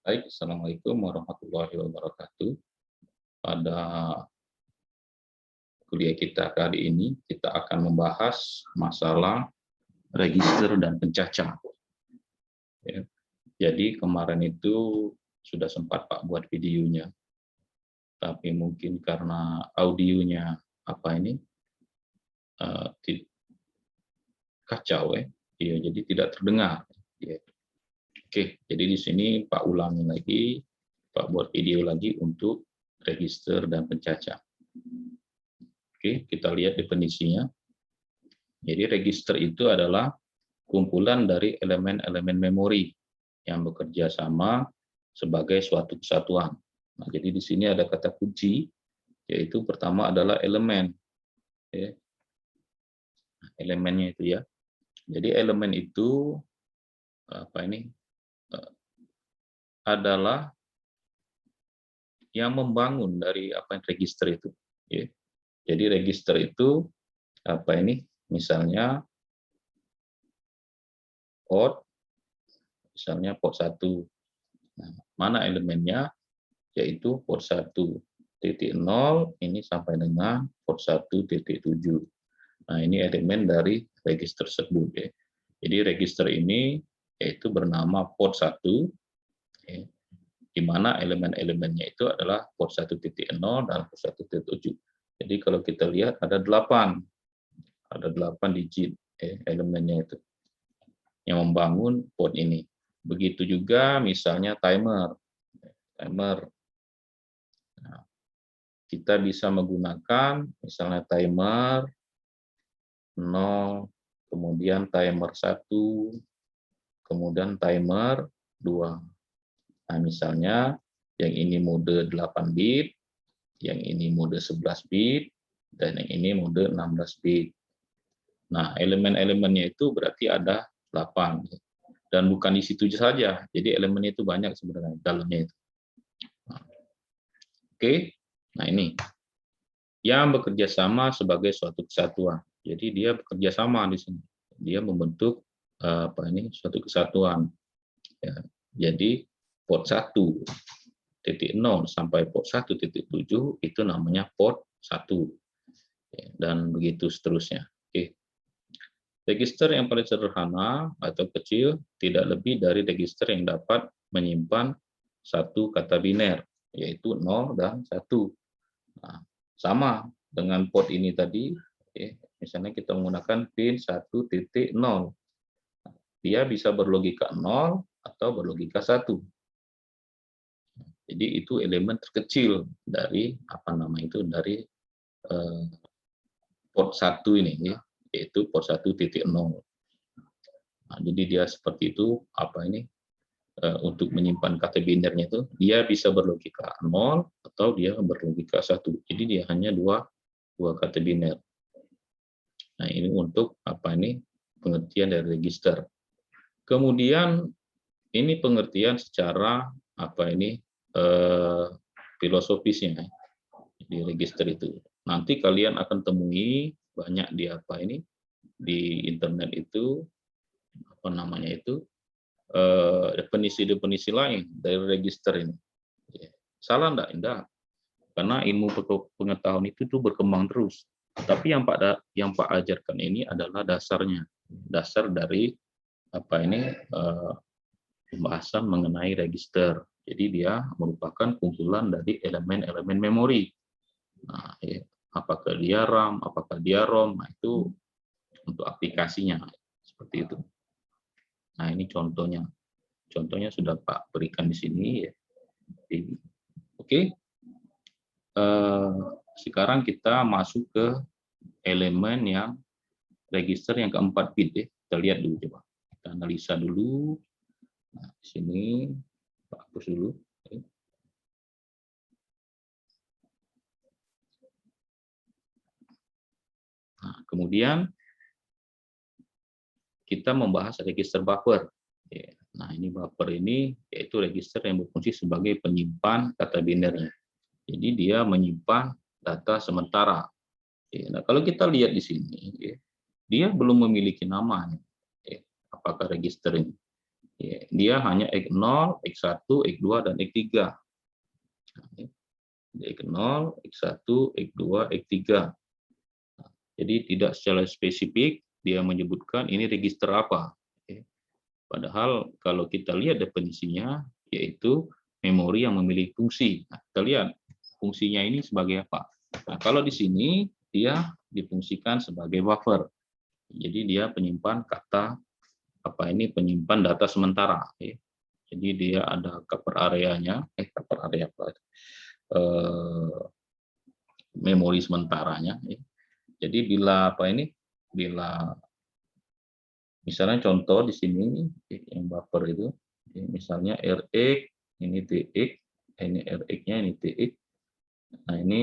Baik, Assalamualaikum warahmatullahi wabarakatuh. Pada kuliah kita kali ini, kita akan membahas masalah register dan pencacah. Ya. Jadi kemarin itu sudah sempat Pak buat videonya, tapi mungkin karena audionya kacau ya, jadi tidak terdengar. Ya. Oke, jadi di sini Pak ulangi lagi, Pak buat video lagi untuk register dan pencacah. Oke, kita lihat definisinya. Jadi register itu adalah kumpulan dari elemen-elemen memori yang bekerja sama sebagai suatu kesatuan. Nah, jadi di sini ada kata kunci, yaitu pertama adalah elemen. Ya. Elemennya itu ya. Jadi elemen itu adalah yang membangun dari register itu. Ya. Jadi register itu misalnya port, misalnya port 1. Nah, mana elemennya? Yaitu port 1.0 ini sampai dengan port 1.7. Nah, ini elemen dari register tersebut ya. Jadi register ini yaitu bernama port 1 ya, di mana elemen-elemennya itu adalah port 1.0 dan port 1.7. Jadi kalau kita lihat ada 8 digit elemennya itu yang membangun port ini. Begitu juga misalnya timer. Nah, kita bisa menggunakan misalnya timer 0, kemudian timer 1, kemudian timer 2. Nah, misalnya yang ini mode 8 bit, yang ini mode 11 bit, dan yang ini mode 16 bit. Nah, elemen-elemennya itu berarti ada 8. Dan bukan di situ saja, jadi elemennya itu banyak sebenarnya dalamnya itu. Oke, nah ini yang bekerja sama sebagai suatu kesatuan. Jadi dia bekerja sama di sini. Dia membentuk suatu kesatuan. Ya. Jadi port 1.0 sampai port 1.7 itu namanya port 1. Ya, dan begitu seterusnya. Oke. Register yang paling sederhana atau kecil tidak lebih dari register yang dapat menyimpan satu kata biner, yaitu 0 dan 1. Nah, sama dengan port ini tadi, misalnya kita menggunakan pin 1.0. Dia bisa berlogika 0 atau berlogika 1. Jadi itu elemen terkecil dari dari port 1 ini ya, yaitu port 1.0. Nah, jadi dia seperti itu untuk menyimpan kata binernya itu dia bisa berlogika 0 atau dia berlogika 1. Jadi dia hanya dua kata biner. Nah, ini untuk pengertian dari register. Kemudian ini pengertian secara filosofisnya di register itu. Nanti kalian akan temui banyak di internet itu definisi-definisi lain dari register ini. Salah enggak? Enggak. Karena ilmu pengetahuan itu tuh berkembang terus. Tapi yang Pak ajarkan ini adalah dasarnya. Dasar dari pembahasan mengenai register. Jadi dia merupakan kumpulan dari elemen-elemen memori. Nah, apakah dia RAM, apakah dia ROM, nah itu untuk aplikasinya seperti itu. Nah, ini contohnya. Contohnya sudah Pak berikan di sini ya. Oke. Sekarang kita masuk ke elemen yang register yang keempat bit ya. Kita lihat dulu coba. Kita analisa dulu. Nah, di sini Pak hapus dulu. Nah, kemudian kita membahas register buffer. Nah, ini buffer ini yaitu register yang berfungsi sebagai penyimpan kata binernya. Jadi dia menyimpan data sementara. Nah, kalau kita lihat di sini, dia belum memiliki nama. Apakah register ini? Ya, dia hanya X0, X1, X2, dan X3. X0, X1, X2, X3. Jadi tidak secara spesifik dia menyebutkan ini register apa. Padahal kalau kita lihat definisinya, yaitu memori yang memiliki fungsi. Nah, kita lihat fungsinya ini sebagai apa. Nah, kalau di sini dia difungsikan sebagai buffer. Jadi dia penyimpan kata penyimpan data sementara. Jadi dia ada cover areanya, memori sementaranya. Jadi bila bila misalnya contoh di sini yang buffer itu, misalnya RX, ini TX, ini RX-nya, ini TX. Nah, ini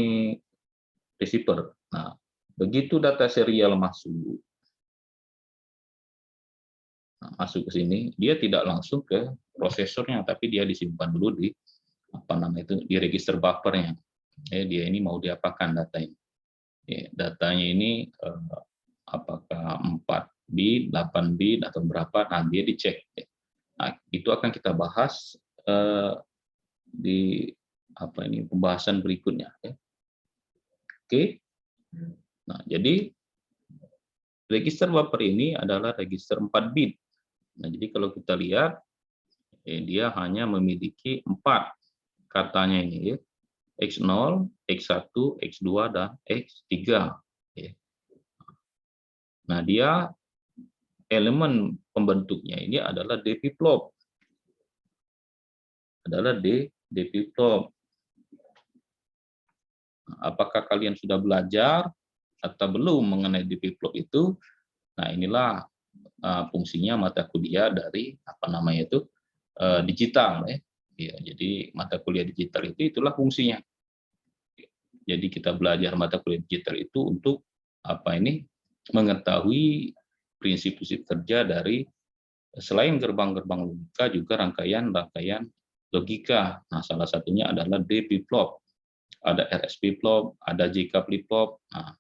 receiver. Nah, begitu data serial masuk ke sini, dia tidak langsung ke prosesornya, tapi dia disimpan dulu di di register buffernya. Dia ini mau diapakan data ini? Datanya ini apakah 4 bit, 8 bit atau berapa? Nah, dia dicek. Nah, itu akan kita bahas di pembahasan berikutnya. Oke. Nah, jadi register buffer ini adalah register 4 bit. Nah, jadi kalau kita lihat, dia hanya memiliki 4 katanya ini, ya. X0, X1, X2, dan X3. Nah, dia elemen pembentuknya ini adalah dflip-flop. Dflip-flop. Apakah kalian sudah belajar atau belum mengenai dflip-flop itu? Nah, inilah fungsinya mata kuliah dari digital, ya. Jadi mata kuliah digital itulah fungsinya. Jadi kita belajar mata kuliah digital itu untuk mengetahui prinsip-prinsip kerja dari selain gerbang-gerbang logika juga rangkaian-rangkaian logika. Nah, salah satunya adalah dflip-flop, ada RS flip-flop, ada JK flip-flop. Nah,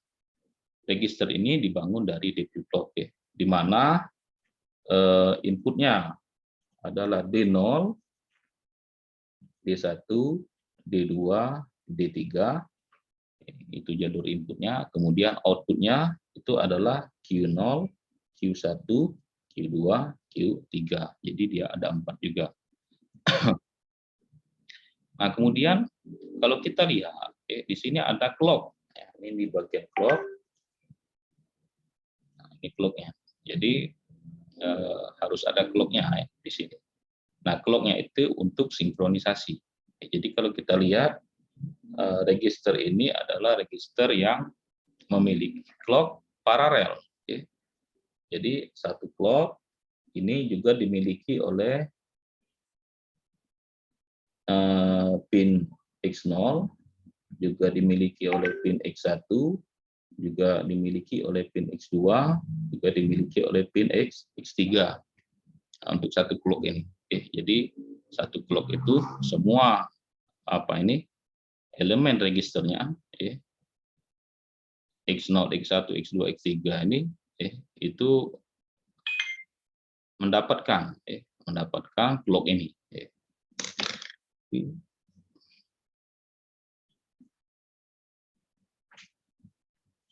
register ini dibangun dari dflip-flop, ya, di mana inputnya adalah D0, D1, D2, D3, itu jalur inputnya. Kemudian outputnya itu adalah Q0, Q1, Q2, Q3. Jadi dia ada 4 juga. Nah, kemudian kalau kita lihat, di sini ada clock. Ini di bagian clock. Nah, ini clocknya. Jadi harus ada clocknya di sini. Nah, clocknya itu untuk sinkronisasi. Jadi kalau kita lihat, register ini adalah register yang memiliki clock paralel. Jadi satu clock ini juga dimiliki oleh pin X0, juga dimiliki oleh pin X1, juga dimiliki oleh pin X2, juga dimiliki oleh pin X3. Untuk satu clock ini. Jadi satu clock itu semua elemen registernya, X0, X1, X2, X3 ini itu mendapatkan clock ini.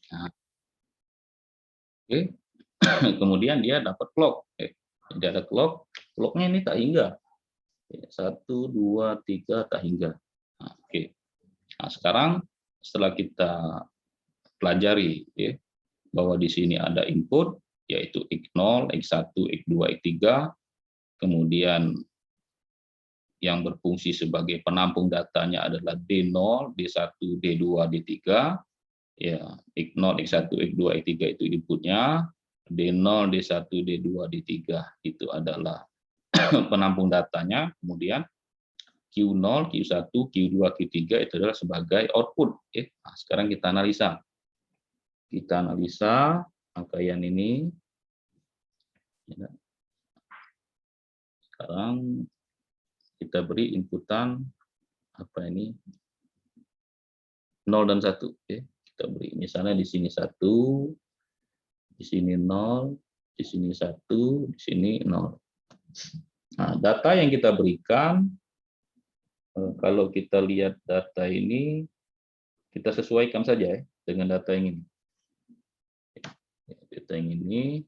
Nah, kemudian dia dapat clock. Dia ada clocknya ini tak hingga. 1, 2, 3 tak hingga. Nah, Nah, sekarang setelah kita pelajari bahwa di sini ada input yaitu X0, X1, X2, X3, kemudian yang berfungsi sebagai penampung datanya adalah D0, D1, D2, D3. Ya, X0, X1, X2, X3 itu inputnya, D0, D1, D2, D3 itu adalah penampung datanya, kemudian Q0, Q1, Q2, Q3 itu adalah sebagai output. Nah, sekarang kita analisa. Rangkaian ini. Sekarang kita beri inputan 0 dan 1. Kita beri misalnya di sini 1, di sini 0, di sini 1, di sini 0. Nah, data yang kita berikan, kalau kita lihat data ini, kita sesuaikan saja ya dengan data yang ini. Data yang ini,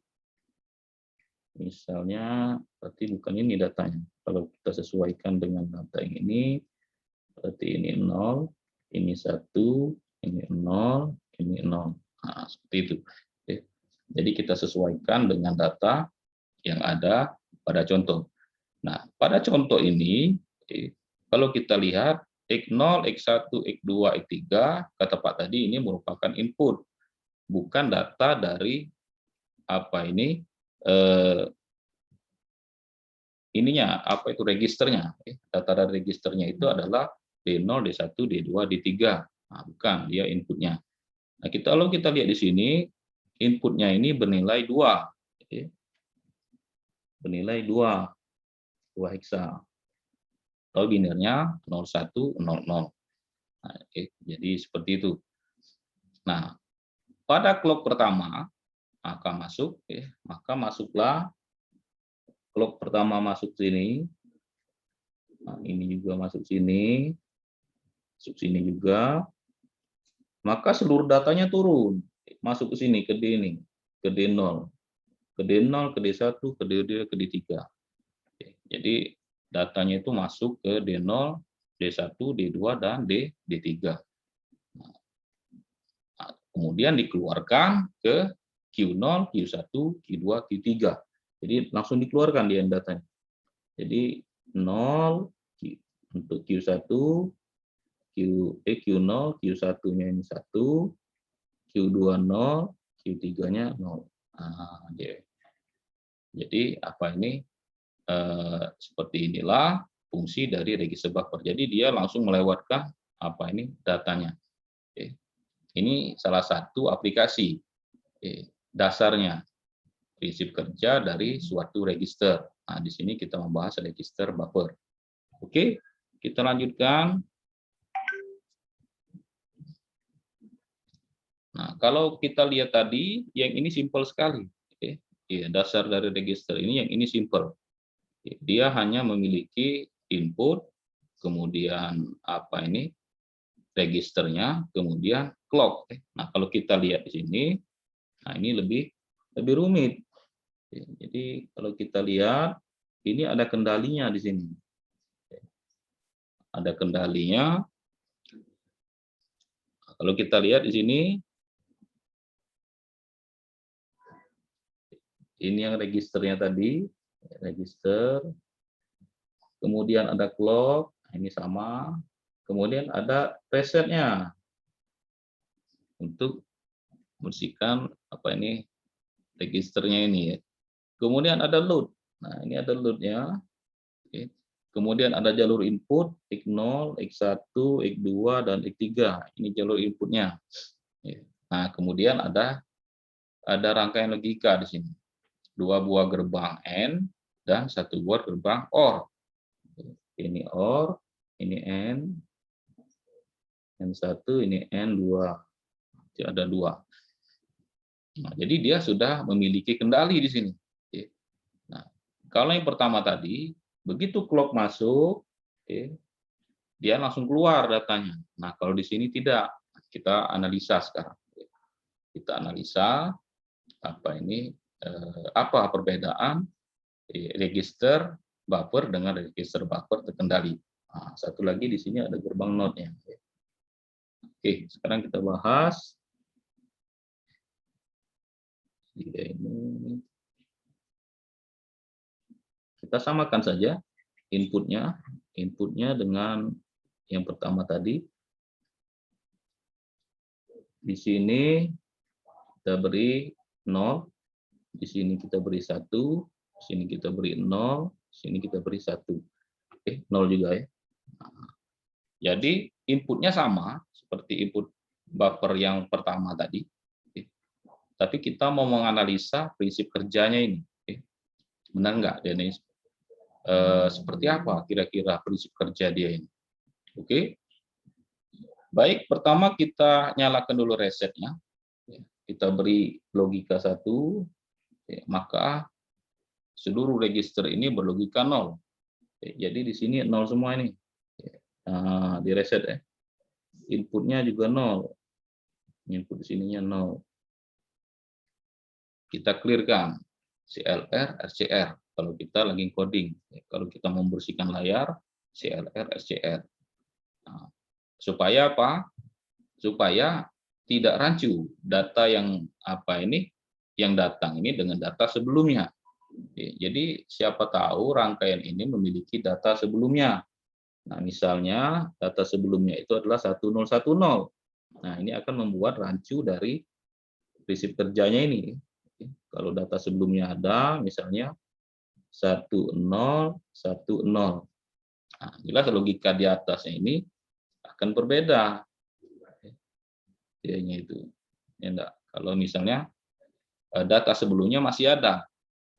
misalnya, berarti bukan ini datanya. Kalau kita sesuaikan dengan data yang ini, berarti ini 0, ini 1, ini 0, ini 0. Nah, seperti itu. Jadi kita sesuaikan dengan data yang ada pada contoh. Nah, pada contoh ini, kalau kita lihat X0, X1, X2, X3, kata Pak tadi ini merupakan input, bukan data dari apa ini, ininya, apa itu registernya. Data dari registernya itu adalah D0, D1, D2, D3. Nah, bukan, dia inputnya. Nah, kalau kita lihat di sini, inputnya ini bernilai 2. Bernilai 2 heksa. Atau binernya 0100. Nah, jadi seperti itu. Nah, pada clock pertama maka masuklah clock pertama masuk sini. Nah, ini juga masuk sini juga. Maka seluruh datanya turun, masuk ke sini, ke D ini, ke D0, ke D0, ke D1, ke D2, ke D3. Jadi datanya itu masuk ke D0, D1, D2, dan D3. Nah, kemudian dikeluarkan ke Q0, Q1, Q2, Q3. Jadi langsung dikeluarkan dia datanya. Jadi 0 untuk Q1, Q0, Q1-nya ini 1, Q2 0, Q3-nya 0. Nah, jadi apa ini? Seperti inilah fungsi dari register buffer. Jadi dia langsung melewatkan apa ini datanya. Ini salah satu aplikasi dasarnya prinsip kerja dari suatu register. Nah, di sini kita membahas register buffer. Oke, kita lanjutkan. Nah, kalau kita lihat tadi, yang ini simpel sekali. Dasar dari register ini, yang ini simpel. Dia hanya memiliki input, kemudian apa ini registernya, kemudian clock. Nah, kalau kita lihat di sini, nah ini lebih rumit. Jadi kalau kita lihat, ini ada kendalinya di sini. Ada kendalinya. Kalau kita lihat di sini, ini yang registernya tadi, register. Kemudian ada clock, ini sama. Kemudian ada resetnya untuk membersihkan apa ini registernya ini ya. Kemudian ada load. Nah, ini ada loadnya. Oke. Kemudian ada jalur input X0, X1, X2, dan X3. Ini jalur inputnya. Nah, kemudian ada rangkaian logika di sini. 2 buah gerbang AND dan 1 buah gerbang OR. Ini OR, ini AND, N1, ini N2. Ada 2. Nah, jadi dia sudah memiliki kendali di sini. Nah, kalau yang pertama tadi, begitu clock masuk, dia langsung keluar datanya. Nah, kalau di sini tidak. Kita analisa sekarang. Kita analisa apa perbedaan register buffer dengan register buffer terkendali. Nah, satu lagi di sini ada gerbang node-nya. Oke, sekarang kita bahas. Ini kita samakan saja inputnya dengan yang pertama tadi. Di sini kita beri 0, di sini kita beri 1, di sini kita beri 0, di sini kita beri 1. Oke, 0 juga ya. Nah, jadi inputnya sama seperti input buffer yang pertama tadi. Tapi kita mau menganalisa prinsip kerjanya ini. Benar nggak, Dennis? Seperti apa kira-kira prinsip kerja dia ini? Oke. Baik, pertama kita nyalakan dulu resetnya. Kita beri logika 1, maka seluruh register ini berlogika 0. Jadi di sini 0 semua ini. Nah, di reset ya. Inputnya juga 0. Input di sininya 0. Kita clearkan CLR, SCR. Kalau kita lagi coding. Kalau kita membersihkan layar, CLR, SCR. Nah, supaya apa? Supaya tidak rancu data yang yang datang ini dengan data sebelumnya. Jadi siapa tahu rangkaian ini memiliki data sebelumnya. Nah, misalnya data sebelumnya itu adalah 1010. Nah, ini akan membuat rancu dari prinsip kerjanya ini. Kalau data sebelumnya ada, misalnya 1010. Nah, jelas logika di atasnya ini akan berbeda. Dia-nya itu. Ya enggak. Kalau misalnya data sebelumnya masih ada.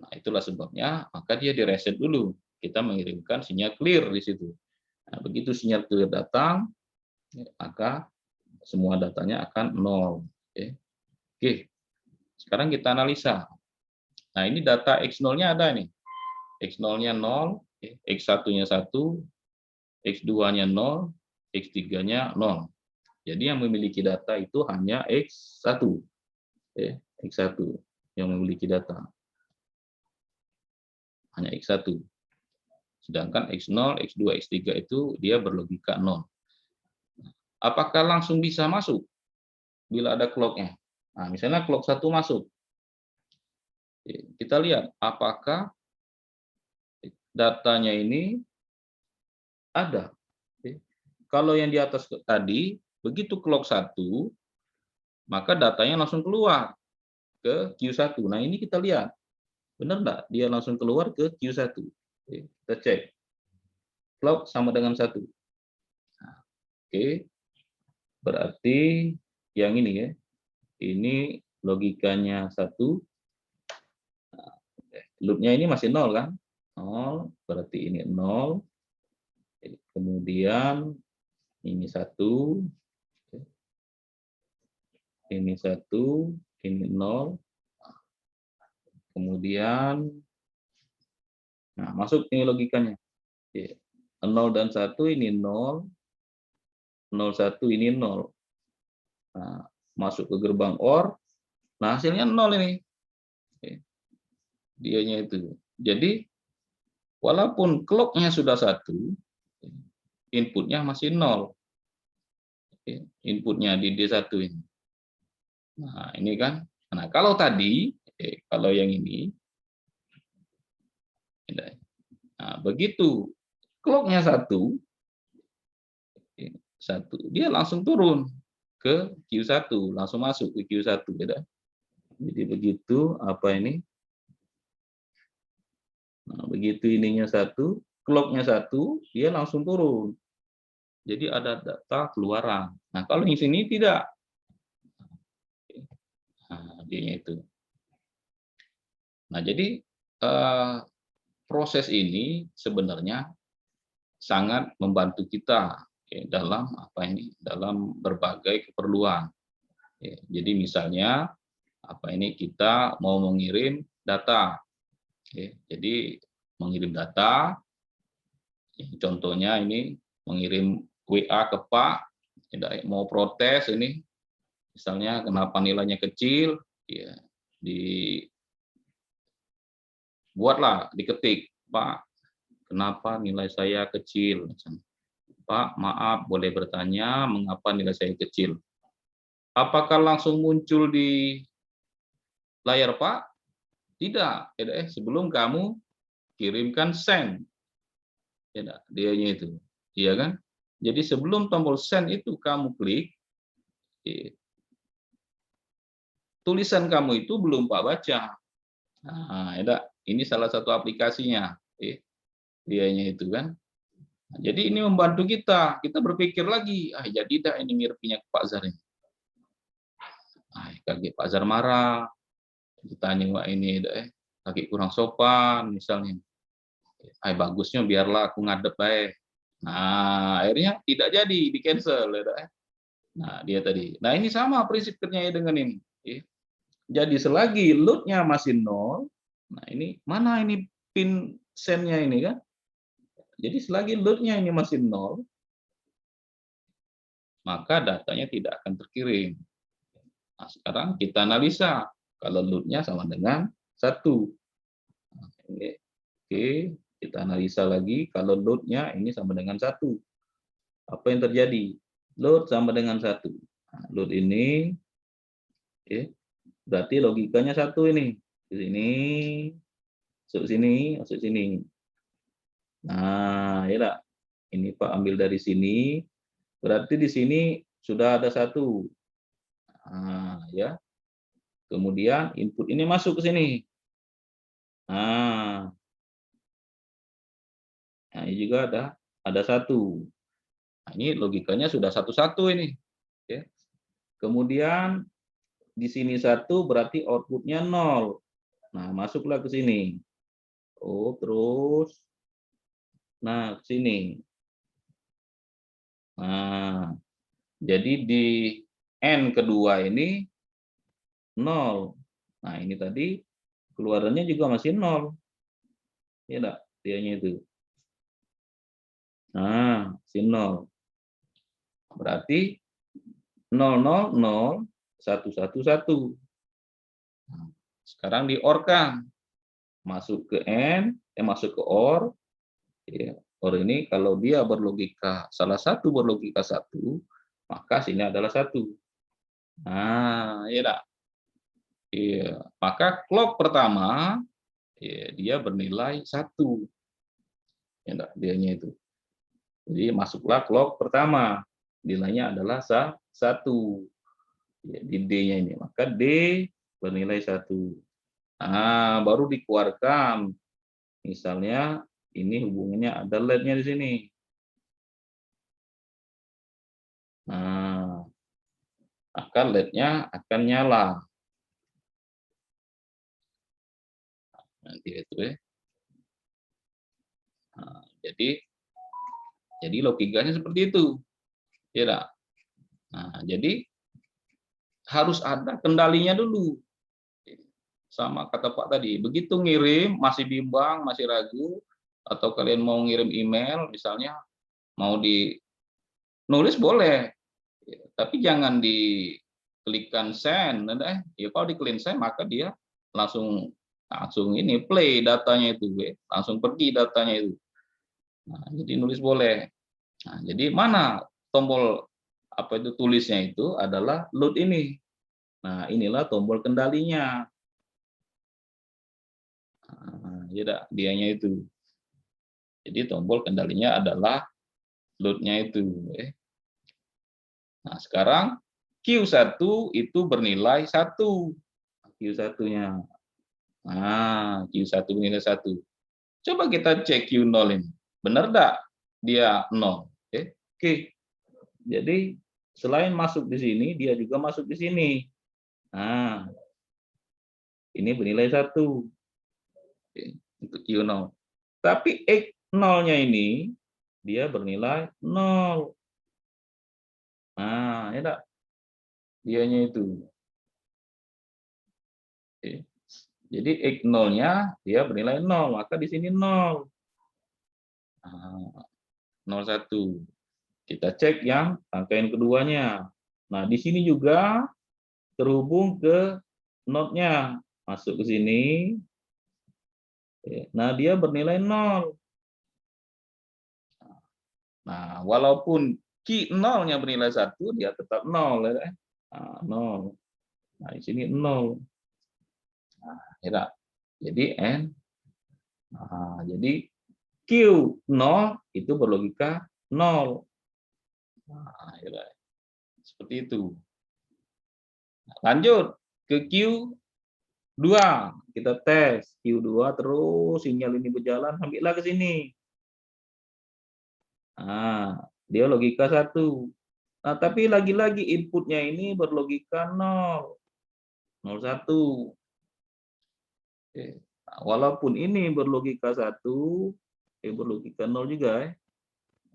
Nah, itulah sebabnya maka dia direset dulu. Kita mengirimkan sinyal clear di situ. Nah, begitu sinyal clear datang, maka semua datanya akan 0. Oke. Sekarang kita analisa. Nah, ini data X0-nya ada nih. X0-nya 0, X1-nya 1, X2-nya 0, X3-nya 0. Jadi yang memiliki data itu hanya X1. X1 yang memiliki data. Hanya X1. Sedangkan X0, X2, X3 itu dia berlogika 0. Apakah langsung bisa masuk bila ada clock-nya? Nah, misalnya clock 1 masuk. Kita lihat apakah datanya ini ada. Kalau yang di atas tadi, begitu clock 1, maka datanya langsung keluar ke Q1. Nah, ini kita lihat. Benar enggak? Dia langsung keluar ke Q1. Kita cek. Clock sama dengan 1. Nah, oke. Berarti yang ini ya. Ini logikanya 1. Loopnya ini masih 0 kan? 0, berarti ini 0. Kemudian ini 1. Ini 1, ini 0. Kemudian nah, masuk ini logikanya. 0 dan 1 ini 0. 01 ini 0. Nah, masuk ke gerbang OR. Nah, hasilnya 0 ini. Dianya itu. Jadi walaupun clock-nya sudah 1, inputnya masih 0. Inputnya di D1 ini. Nah, ini kan. Nah, kalau tadi, kalau yang ini, nah, begitu clock-nya 1, dia langsung turun ke Q1, langsung masuk ke Q1. Jadi begitu apa ini? Nah, begitu ininya 1, clock-nya 1, dia langsung turun. Jadi ada data keluaran. Nah, kalau yang sini tidak. Nah, dia itu. Nah, jadi proses ini sebenarnya sangat membantu kita dalam dalam berbagai keperluan. Jadi misalnya kita mau mengirim data. Jadi mengirim data, contohnya ini mengirim WA ke Pak, mau protes ini, misalnya kenapa nilainya kecil, ya buatlah, diketik, Pak, kenapa nilai saya kecil? Pak, maaf, boleh bertanya mengapa nilai saya kecil? Apakah langsung muncul di layar Pak? Tidak, sebelum kamu kirimkan send. Dianya itu. Iya kan? Jadi sebelum tombol send itu kamu klik, tulisan kamu itu belum Pak baca. Nah, ini salah satu aplikasinya. Dianya itu kan. Nah, jadi ini membantu kita. Kita berpikir lagi, jadi ini miripnya Pak Zar ini. Kaget Pak Zar marah. Ditanya, wah ini lagi kurang sopan misalnya. Bagusnya biarlah aku ngadep baik. Nah, akhirnya tidak jadi, di cancel. Nah, dia tadi. Nah, ini sama prinsip kerjanya dengan ini. Jadi selagi load-nya masih 0, Nah, ini mana ini pin send-nya ini kan? Jadi selagi load-nya ini masih 0, maka datanya tidak akan terkirim. Nah, sekarang kita analisa kalau load-nya sama dengan 1. Oke, kita analisa lagi kalau load-nya ini sama dengan 1. Apa yang terjadi? Load sama dengan 1. Nah, load ini, oke, berarti logikanya 1 ini. Di sini, masuk sini, masuk sini. Nah, ya tak? Ini Pak ambil dari sini, berarti di sini sudah ada 1. Nah, ya. Kemudian input ini masuk ke sini. Nah, nah ini juga ada 1. Nah, ini logikanya sudah 1-1 ini. Ya. Kemudian di sini 1 berarti outputnya 0. Nah, masuklah ke sini. Oh, terus. Nah, ke sini. Nah, jadi di N kedua ini 0. Nah, ini tadi keluarannya juga masih 0. Ya enggak? Dianya itu. Nah, masih 0. Berarti 0, 0, 0, 1, 1, 1. Sekarang di OR-kan. Masuk ke N, masuk ke OR. Ya, OR ini kalau dia berlogika, salah satu berlogika 1, maka sini adalah 1. Nah, ya enggak? Iya, maka clock pertama ya, dia bernilai 1. Ya enggak, dianya itu. Jadi masuklah clock pertama. Nilainya adalah 1. Ya, di D-nya ini. Maka D bernilai 1. Nah, baru dikeluarkan. Misalnya ini hubungannya ada LED-nya di sini. Nah, maka LED-nya akan nyala. Nanti itu ya. Nah, jadi logikanya seperti itu. Ya, enggak? Nah, jadi harus ada kendalinya dulu. Sama kata Pak tadi, begitu ngirim masih bimbang, masih ragu, atau kalian mau ngirim email misalnya, mau nulis boleh, tapi jangan diklikkan send, ya kalau diklik send maka dia langsung langsung ini play datanya itu, langsung pergi datanya itu. Nah, jadi nulis boleh. Nah, jadi mana tombol apa itu tulisnya itu adalah load ini. Nah, inilah tombol kendalinya. Nah, ya dianya itu. Jadi tombol kendalinya adalah load-nya itu. Nah, sekarang Q1 itu bernilai 1. Q1-nya. Nah, Q1 bernilai 1. Coba kita cek Q0 ini. Benar enggak dia 0? Oke. Jadi selain masuk di sini, dia juga masuk di sini. Nah, ini bernilai 1. Untuk Q0. Tapi X0-nya ini dia bernilai 0. Nah, ya enggak? Dianya itu. Oke. Jadi X0-nya dia bernilai 0, maka di sini 0. Nah, 01. Kita cek yang rangkaian keduanya. Nah, di sini juga terhubung ke node-nya. Masuk ke sini. Nah, dia bernilai 0. Nah, walaupun key 0-nya bernilai 1, dia tetap 0. Nah, 0. Nah, di sini 0. Nah, ya. Jadi N. Nah, jadi Q0 itu berlogika 0. Nah, ya. Seperti itu. Lanjut ke Q2. Kita tes Q2 terus sinyal ini berjalan sampailah ke sini. Nah, dia logika 1. Nah, tapi lagi-lagi inputnya ini berlogika 0. 01. Oke. Nah, walaupun ini berlogika 1, berlogika 0 juga.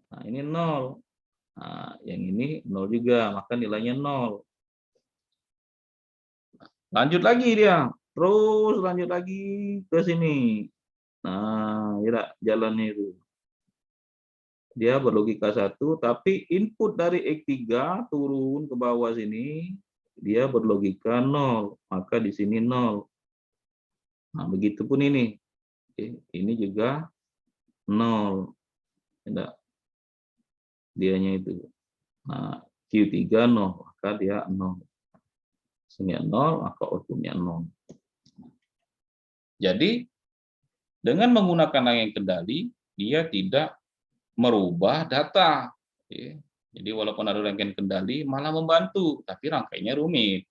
Nah, ini 0. Nah, yang ini 0 juga, maka nilainya 0. Lanjut lagi dia. terus lanjut lagi ke sini. Nah, ya jalannya itu. Dia berlogika 1, tapi input dari X3 turun ke bawah sini, dia berlogika 0, maka di sini 0. Nah, begitupun ini. Ini juga 0. Tidak, dianya itu. Nah, Q3 0, maka dia 0. Sini 0, maka outputnya 0. Jadi, dengan menggunakan rangkaian kendali, dia tidak merubah data. Jadi walaupun ada rangkaian kendali malah membantu, tapi rangkaiannya rumit.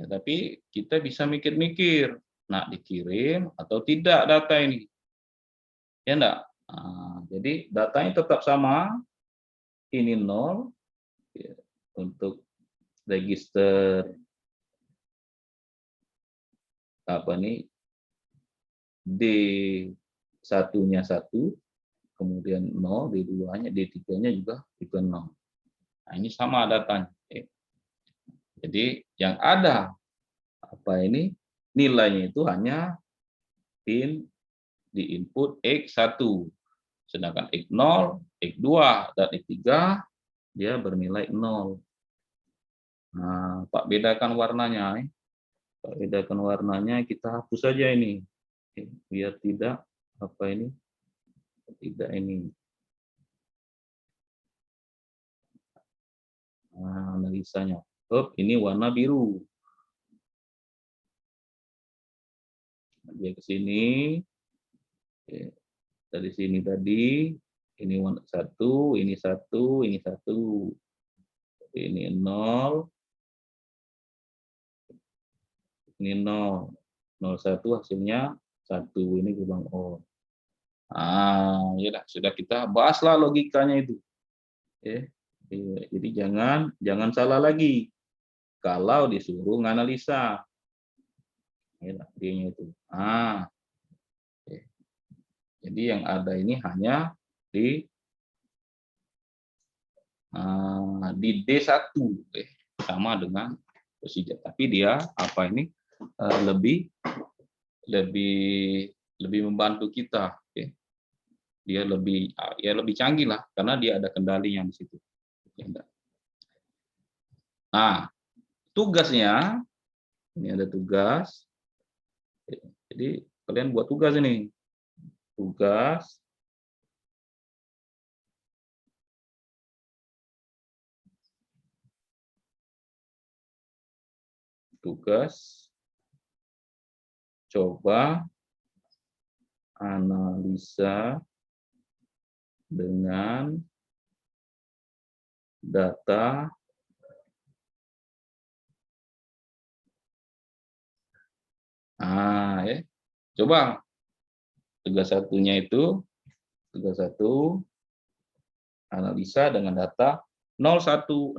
Tapi kita bisa mikir-mikir, nah dikirim atau tidak data ini, ya enggak? Nah, jadi datanya tetap sama, ini 0 ya, untuk register apa nih D1-nya 1, kemudian 0, D2-nya, D3-nya juga 0. Nah, ini sama datanya. Jadi yang ada apa ini nilainya itu hanya di input X1. Sedangkan X0, X2, dan X3 dia bernilai 0. Nah, Pak bedakan warnanya. Pak bedakan warnanya, kita hapus saja ini. Biar tidak apa ini? Tidak ini. Nah, analisanya. Ini warna biru. Dia ke sini. Dari sini tadi, ini warna 1, ini 1, ini 1. Ini 0. Ini 0. 01 hasilnya 1. Ini gelombang O. Ah, ya sudah kita bahaslah logikanya itu. Jadi jangan salah lagi kalau disuruh menganalisa. Dia itu. Jadi yang ada ini hanya di D1, sama dengan posisi, tapi dia apa ini lebih membantu kita. Dia lebih canggih lah karena dia ada kendalinya di situ. Nah, tugasnya ini ada tugas. Jadi kalian buat tugas ini. Tugas coba analisa dengan data coba tugas satunya itu tugas 1 analisa dengan data 0101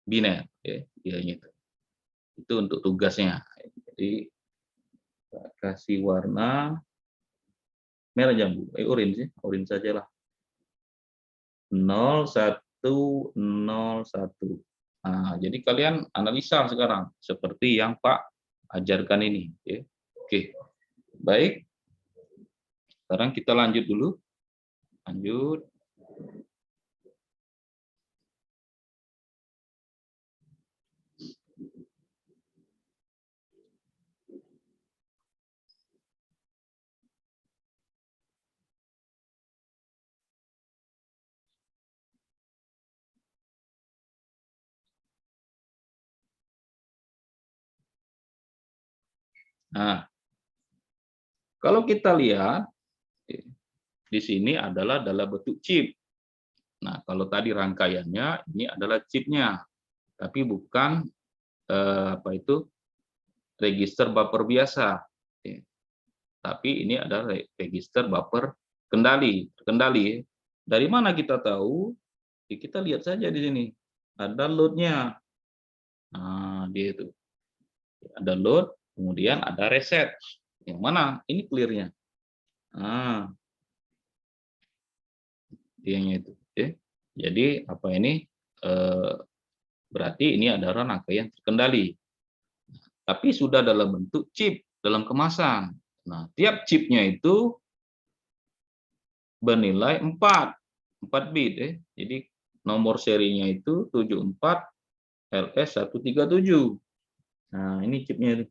biner, itu untuk tugasnya. Jadi kasih warna merah jambu, orange sajalah. 0101. Nah, jadi kalian analisa sekarang seperti yang Pak ajarkan ini. Oke, baik. Sekarang kita lanjut dulu. Lanjut. Nah, kalau kita lihat di sini adalah dalam bentuk chip. Nah, kalau tadi rangkaiannya ini adalah chipnya, tapi bukan register buffer biasa. Tapi ini adalah register buffer kendali. Dari mana kita tahu? Kita lihat saja di sini. Ada load-nya. Nah, dia itu. Ada load, kemudian ada reset. Yang mana? Ini clear-nya. Nah, dianya itu. Jadi apa ini? Berarti ini adalah rangkaian terkendali. tapi sudah dalam bentuk chip dalam kemasan. Nah, tiap chipnya itu bernilai 4 bit ya. Jadi nomor serinya itu 74 LS137. Nah, ini chipnya.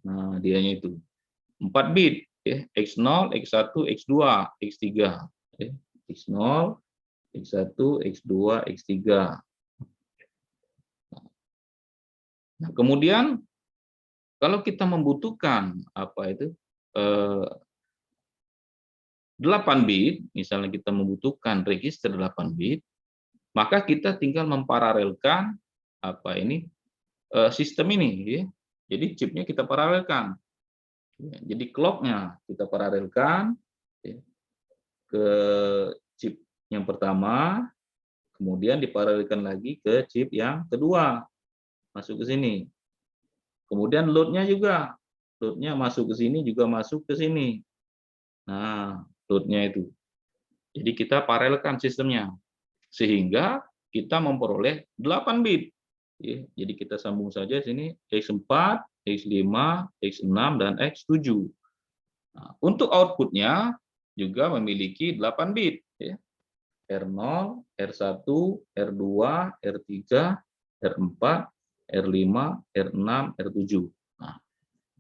Nah, dianya itu 4 bit ya, X0, X1, X2, X3 ya. X0, X1, X2, X3. Nah, kemudian kalau kita membutuhkan apa itu 8 bit, misalnya kita membutuhkan register 8 bit, maka kita tinggal memparalelkan apa ini sistem ini ya. Jadi chipnya kita paralelkan. Ya, jadi clock-nya kita paralelkan ya, ke chip yang pertama, kemudian diparalelkan lagi ke chip yang kedua, masuk ke sini. Kemudian load-nya juga, load-nya masuk ke sini juga masuk ke sini. Nah, load-nya itu. Jadi kita paralelkan sistemnya sehingga kita memperoleh 8 bit. Ya, jadi kita sambung saja sini X4, X5, X6 dan X7. Nah, untuk outputnya juga memiliki 8 bit ya. R0, R1, R2, R3, R4, R5, R6, R7. Nah,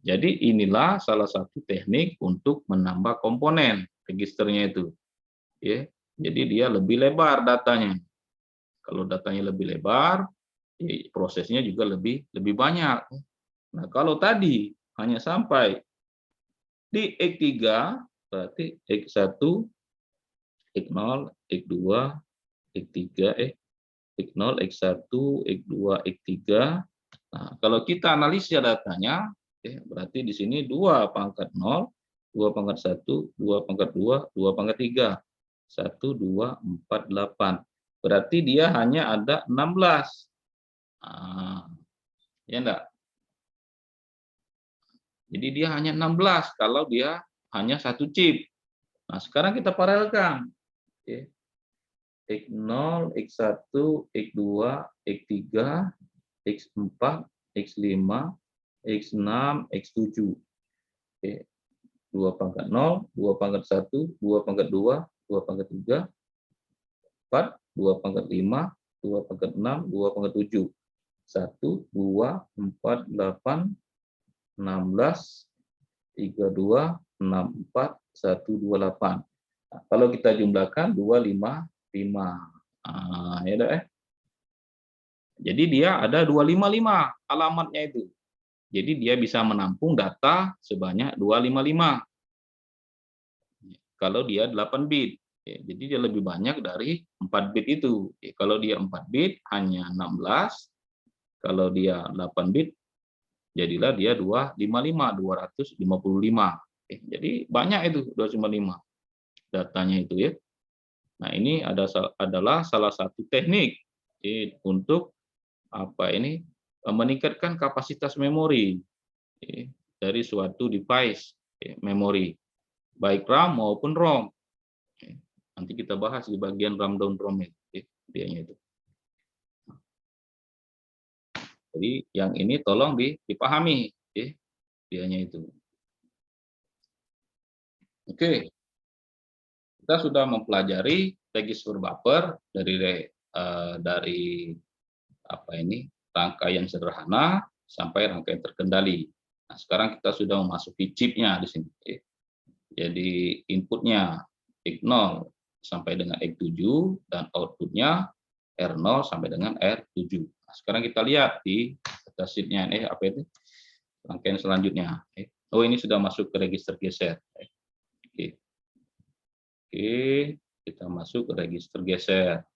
jadi inilah salah satu teknik untuk menambah komponen registernya itu. Ya, jadi dia lebih lebar datanya. Kalau datanya lebih lebar, ya prosesnya juga lebih banyak. Nah, kalau tadi hanya sampai di X3, berarti X1, X0, X2, X3, X0, X1, X2, X3. Nah, kalau kita analisa datanya, berarti di sini 2 pangkat 0, 2 pangkat 1, 2 pangkat 2, 2 pangkat 3. 1, 2, 4, 8. Berarti dia hanya ada 16. Nah, ya enggak? Jadi dia hanya 16 kalau dia hanya satu chip. Nah, sekarang kita paralelkan. X0, X1, X2, X3, X4, X5, X6, X7. 2 pangkat 0, 2 pangkat 1, 2 pangkat 2, 2 pangkat 3, 4, 2 pangkat 5, 2 pangkat 6, 2 pangkat 7. 1, 2, 4, 8, 16, 32, 64, 128. Nah, kalau kita jumlahkan 255. Nah, ya Jadi dia ada 255 alamatnya itu. Jadi dia bisa menampung data sebanyak 255. Kalau dia 8 bit. Jadi dia lebih banyak dari 4 bit itu. Kalau dia 4 bit hanya 16. Kalau dia 8 bit jadilah dia 255. Jadi banyak itu 255 datanya itu ya. Nah, ini adalah salah satu teknik untuk apa ini meningkatkan kapasitas memori dari suatu device memori, baik RAM maupun ROM. Nanti kita bahas di bagian RAM dan ROM dianya itu. Jadi yang ini tolong dipahami dianya itu. Oke. Kita sudah mempelajari register buffer dari apa ini rangkaian sederhana sampai rangkaian terkendali. Nah, sekarang kita sudah memasuki chipnya di sini. Jadi inputnya X0 sampai dengan X7 dan outputnya R0 sampai dengan R7. Nah, sekarang kita lihat di datasheetnya apa itu rangkaian selanjutnya. Oh, ini sudah masuk ke register geser. Oke, kita masuk ke register geser.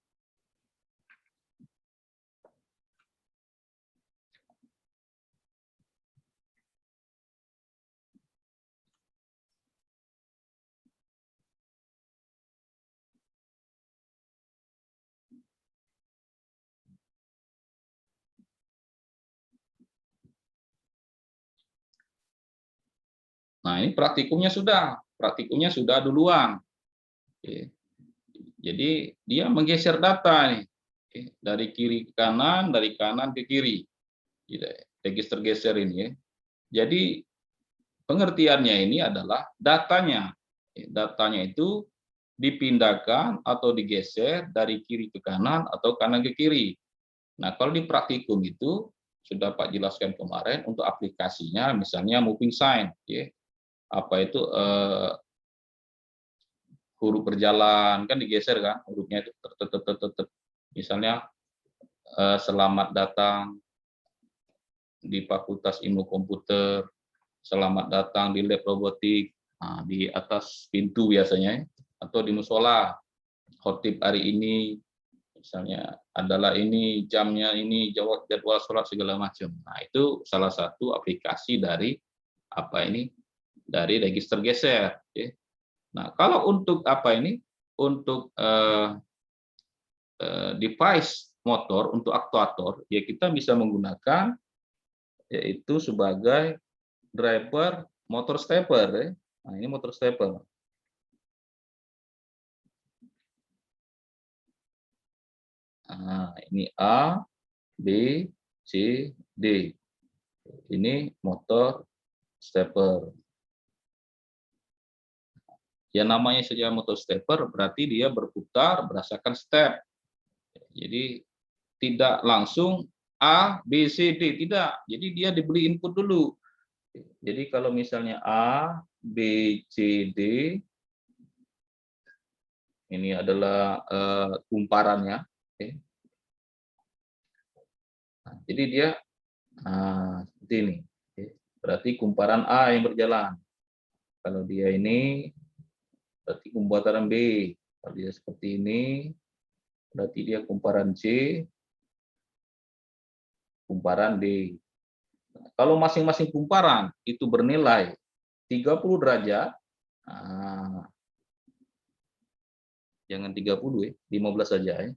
Nah, ini praktikumnya sudah duluan. Jadi dia menggeser data nih dari kiri ke kanan, dari kanan ke kiri. register geser ini ya. Jadi pengertiannya ini adalah datanya. Datanya itu dipindahkan atau digeser dari kiri ke kanan atau kanan ke kiri. Nah, kalau di praktikum itu sudah Pak jelaskan kemarin untuk aplikasinya, misalnya moving sign, ya. Apa itu huruf berjalan kan digeser kan, hurufnya itu misalnya selamat datang di Fakultas Ilmu Komputer, selamat datang di lab robotik, nah, di atas pintu biasanya, atau di musola, khotib hari ini, misalnya adalah ini jamnya ini, jadwal sholat segala macam. Nah, itu salah satu aplikasi dari apa ini, dari register geser. Ya. Nah, kalau untuk apa ini, untuk device motor, untuk aktuator, ya kita bisa menggunakan yaitu sebagai driver motor stepper. Ya. Nah, ini motor stepper. Nah, ini A, B, C, D. Ini motor stepper. Ya namanya saja motor stepper berarti dia berputar berdasarkan step. Jadi tidak langsung A, B, C, D, tidak. Jadi dia dibeli input dulu. Jadi kalau misalnya A, B, C, D, ini adalah kumparannya. Nah, jadi dia seperti ini. Berarti kumparan A yang berjalan. Kalau dia ini berarti kumparan B. Kalau dia seperti ini, berarti dia kumparan C, kumparan D. Kalau masing-masing kumparan itu bernilai 30 derajat, jangan 30 ya, 15 saja ya,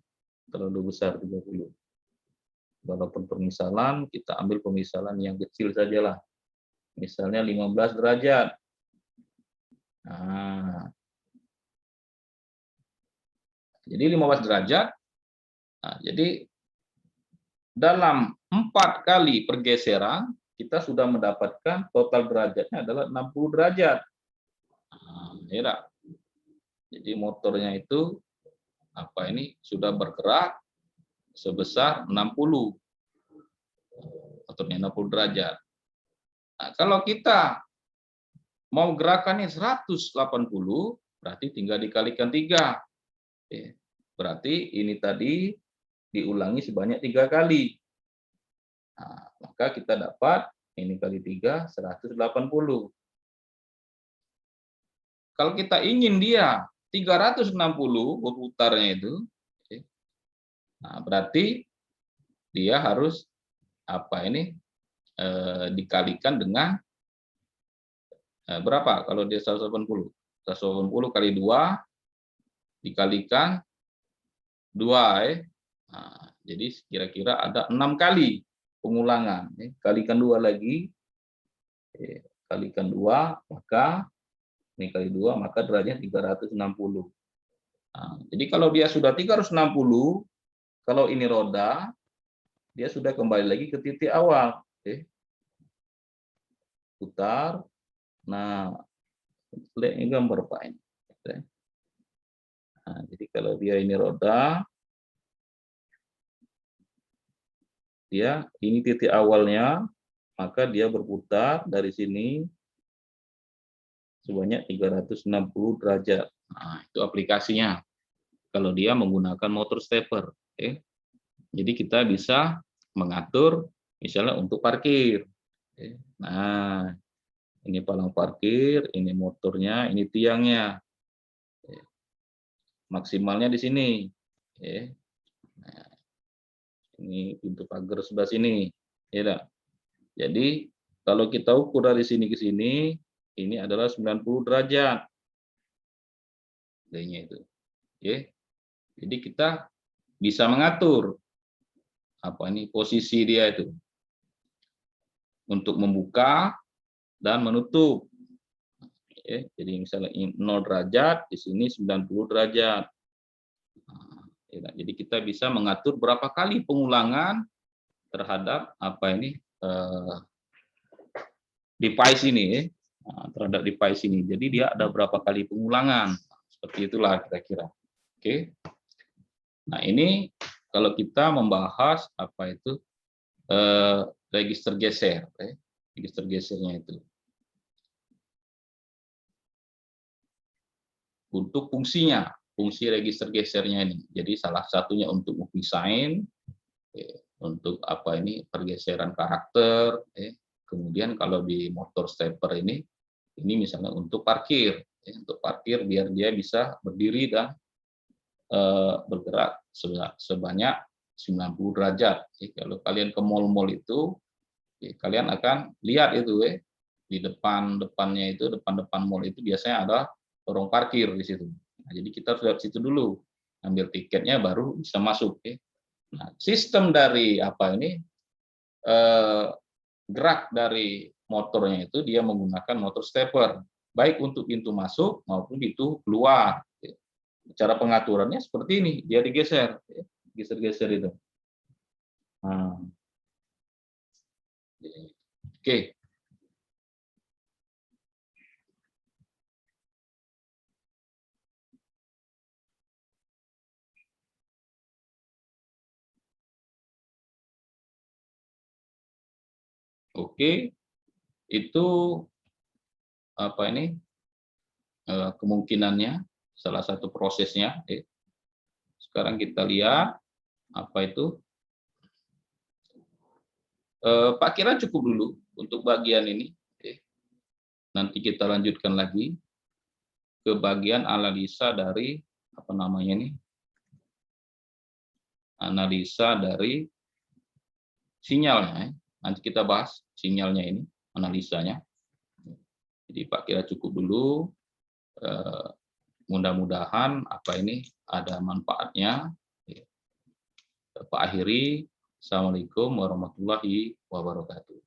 terlalu besar 30. Walaupun permisalan, kita ambil permisalan yang kecil sajalah. Misalnya 15 derajat. Nah, jadi 15 derajat, nah, jadi dalam 4 kali pergeseran, kita sudah mendapatkan total derajatnya adalah 60 derajat. Nah, ya, jadi motornya itu apa ini sudah bergerak sebesar 60. Motornya 60 derajat. Nah, kalau kita mau gerakannya 180, berarti tinggal dikalikan 3. Berarti ini tadi diulangi sebanyak 3 kali. Nah, maka kita dapat ini kali 3, 180. Kalau kita ingin dia 360 berputarnya itu, nah berarti dia harus apa ini dikalikan dengan berapa? Kalau dia 180, 180 kali 2 dikalikan 2, nah, jadi kira-kira ada 6 kali pengulangan. Kalikan 2 lagi, kalikan 2, maka ini kali 2, maka derajatnya 360. Nah, jadi kalau dia sudah 360, kalau ini roda, dia sudah kembali lagi ke titik awal. Putar. Nah, ini gambar Pak ini. Nah, jadi kalau dia ini roda, dia ini titik awalnya, maka dia berputar dari sini sebanyak 360 derajat. Nah, itu aplikasinya. Kalau dia menggunakan motor stepper. Jadi kita bisa mengatur misalnya untuk parkir. Nah, ini palang parkir, ini motornya, ini tiangnya. Maksimalnya di sini. Nah, ini pintu pagar sebelah sini. Ya, jadi kalau kita ukur dari sini ke sini, ini adalah 90 derajat. D-nya itu. Jadi kita bisa mengatur apa ini posisi dia itu untuk membuka dan menutup. Jadi misalnya 0 derajat, di sini 90 derajat. Jadi kita bisa mengatur berapa kali pengulangan terhadap apa ini device ini, terhadap device ini. Jadi dia ada berapa kali pengulangan, seperti itulah kira-kira. Oke. Nah ini kalau kita membahas apa itu register geser, register gesernya itu. Untuk fungsinya, fungsi register gesernya ini. Jadi salah satunya untuk movie sign, untuk apa ini pergeseran karakter. Kemudian kalau di motor stepper ini misalnya untuk parkir, untuk parkir biar dia bisa berdiri dan bergerak sebanyak 90 derajat. Kalau kalian ke mall-mall itu, kalian akan lihat itu di depannya itu, depan mall itu biasanya ada lorong parkir di situ. Nah, jadi kita harus lihat situ dulu, ambil tiketnya baru bisa masuk. Nah, sistem dari apa ini gerak dari motornya itu dia menggunakan motor stepper, baik untuk pintu masuk maupun pintu keluar. Cara pengaturannya seperti ini, dia digeser, geser-geser itu. Nah. Oke. Oke, itu apa ini kemungkinannya salah satu prosesnya. Sekarang kita lihat apa itu. Pak Kira cukup dulu untuk bagian ini. Nanti kita lanjutkan lagi ke bagian analisa dari apa namanya ini, analisa dari sinyalnya. Nanti kita bahas sinyalnya ini, analisanya. Jadi Pak Kira cukup dulu. Mudah-mudahan apa ini ada manfaatnya. Pak akhiri. Assalamualaikum warahmatullahi wabarakatuh.